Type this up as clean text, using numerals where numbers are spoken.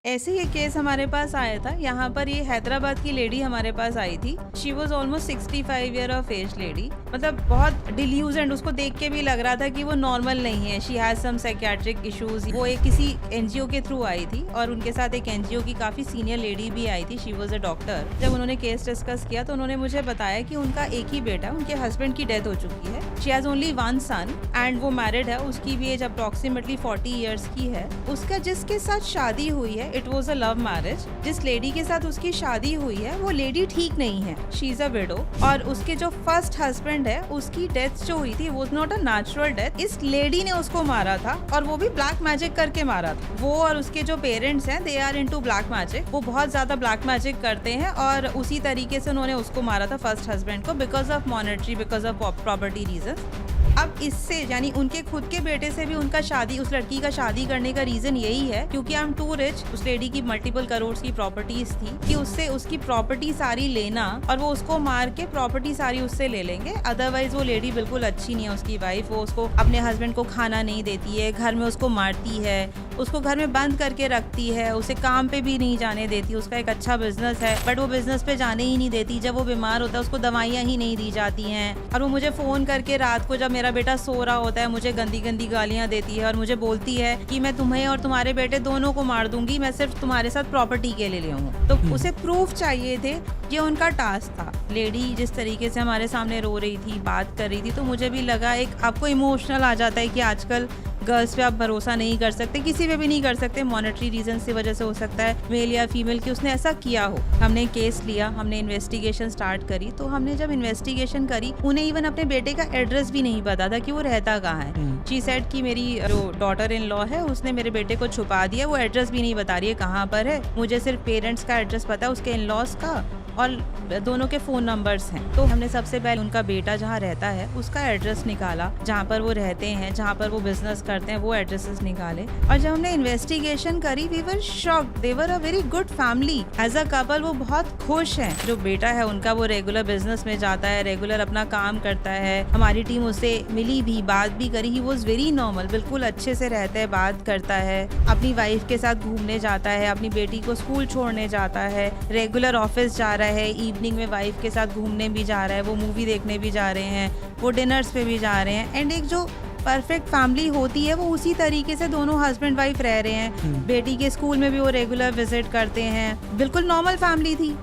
ऐसे ही एक केस हमारे पास आया था। यहाँ पर ये हैदराबाद की लेडी हमारे पास आई थी। She was almost 65 year of age lady. मतलब बहुत डिल्यूजेंट, उसको देख के भी लग रहा था कि वो नॉर्मल नहीं है। She has some psychiatric issues. वो एक किसी एनजीओ के थ्रू आई थी और उनके साथ एक एनजीओ की काफी सीनियर लेडी भी आई थी। She was a doctor. जब उन्होंने केस डिस्कस किया तो उन्होंने मुझे बताया कि उनका एक ही बेटा, उनके हस्बैंड की डेथ हो चुकी है। She has only one son and वो मैरिड है। उसकी भी एज अप्रोक्सीमेटली 40 ईयर्स की है। उसका जिसके साथ शादी हुई है, it was a love marriage. जिस लेडी के साथ उसकी शादी हुई है वो लेडी ठीक नहीं है। She is a window. और उसके जो फर्स्ट हस्बैंड है उसकी डेथ जो हुई थी वो नॉट अ नेचुरल डेथ। इस लेडी ने उसको मारा था और वो भी ब्लैक मैजिक करके मारा था। वो और उसके जो पेरेंट्स हैं, they are into black magic. वो बहुत ज्यादा ब्लैक मैजिक करते हैं और उसी तरीके से उन्होंने उसको मारा था, फर्स्ट हस्बैंड को, because of monetary, because of property reason. अब इससे यानी उनके खुद के बेटे से भी उनका शादी, उस लड़की का शादी करने का रीजन यही है क्योंकि आई एम टू रिच। उस लेडी की मल्टीपल करोड़ की प्रॉपर्टीज थी कि उससे उसकी प्रॉपर्टी सारी लेना और वो उसको मार के प्रॉपर्टी सारी उससे ले लेंगे। अदरवाइज वो लेडी बिल्कुल अच्छी नहीं है, उसकी वाइफ। वो उसको, अपने हस्बैंड को खाना नहीं देती है, घर में उसको मारती है, उसको घर में बंद करके रखती है, उसे काम पे भी नहीं जाने देती। उसका एक अच्छा बिजनेस है बट वो बिजनेस पे जाने ही नहीं देती। जब वो बीमार होता है उसको दवाइयाँ ही नहीं दी जाती हैं। और वो मुझे फोन करके रात को, जब मेरा बेटा सो रहा होता है, मुझे गंदी गंदी गालियाँ देती है और मुझे बोलती है कि मैं तुम्हें और तुम्हारे बेटे दोनों को मार दूंगी, मैं सिर्फ तुम्हारे साथ प्रॉपर्टी के लिए हूँ। तो उसे प्रूफ चाहिए थे, ये उनका टास्क था। लेडी जिस तरीके से हमारे सामने रो रही थी, बात कर रही थी, तो मुझे भी लगा, एक आपको इमोशनल आ जाता है कि आजकल गर्ल्स पे आप भरोसा नहीं कर सकते, किसी पे भी नहीं कर सकते। मॉनेटरी रीजन की वजह से हो सकता है, मेल या फीमेल, कि उसने ऐसा किया हो। हमने केस लिया, हमने इन्वेस्टिगेशन स्टार्ट करी। तो हमने जब इन्वेस्टिगेशन करी, उन्हें इवन अपने बेटे का एड्रेस भी नहीं पता था कि वो रहता कहाँ है। शी सेड कि मेरी जो डॉटर इन लॉ है उसने मेरे बेटे को छुपा दिया, वो एड्रेस भी नहीं बता रही है कहाँ पर है। मुझे सिर्फ पेरेंट्स का एड्रेस पता है, उसके इन लॉज का, और दोनों के फोन नंबर्स हैं। तो हमने सबसे पहले उनका बेटा जहाँ रहता है उसका एड्रेस निकाला, जहाँ पर वो रहते हैं, जहाँ पर वो बिजनेस करते हैं, वो एड्रेसेस निकाले। और जब हमने इन्वेस्टिगेशन करी, we were shocked. They were a very good family as a couple. वो बहुत खुश हैं। जो बेटा है उनका, वो रेगुलर बिजनेस में जाता है, रेगुलर अपना काम करता है। हमारी टीम उससे मिली भी, बात भी करी। ही वॉज वेरी नॉर्मल, बिल्कुल अच्छे से रहता है, बात करता है, अपनी वाइफ के साथ घूमने जाता है, अपनी बेटी को स्कूल छोड़ने जाता है, रेगुलर ऑफिस जा रहा है, इवनिंग में वाइफ के साथ घूमने भी जा रहा है, वो मूवी देखने भी जा रहे हैं, वो डिनर्स पे भी जा रहे हैं। एंड एक जो परफेक्ट फैमिली होती है वो उसी तरीके से दोनों हस्बैंड वाइफ रह रहे हैं। बेटी के स्कूल में भी वो रेगुलर विजिट करते हैं। बिल्कुल नॉर्मल फैमिली थी।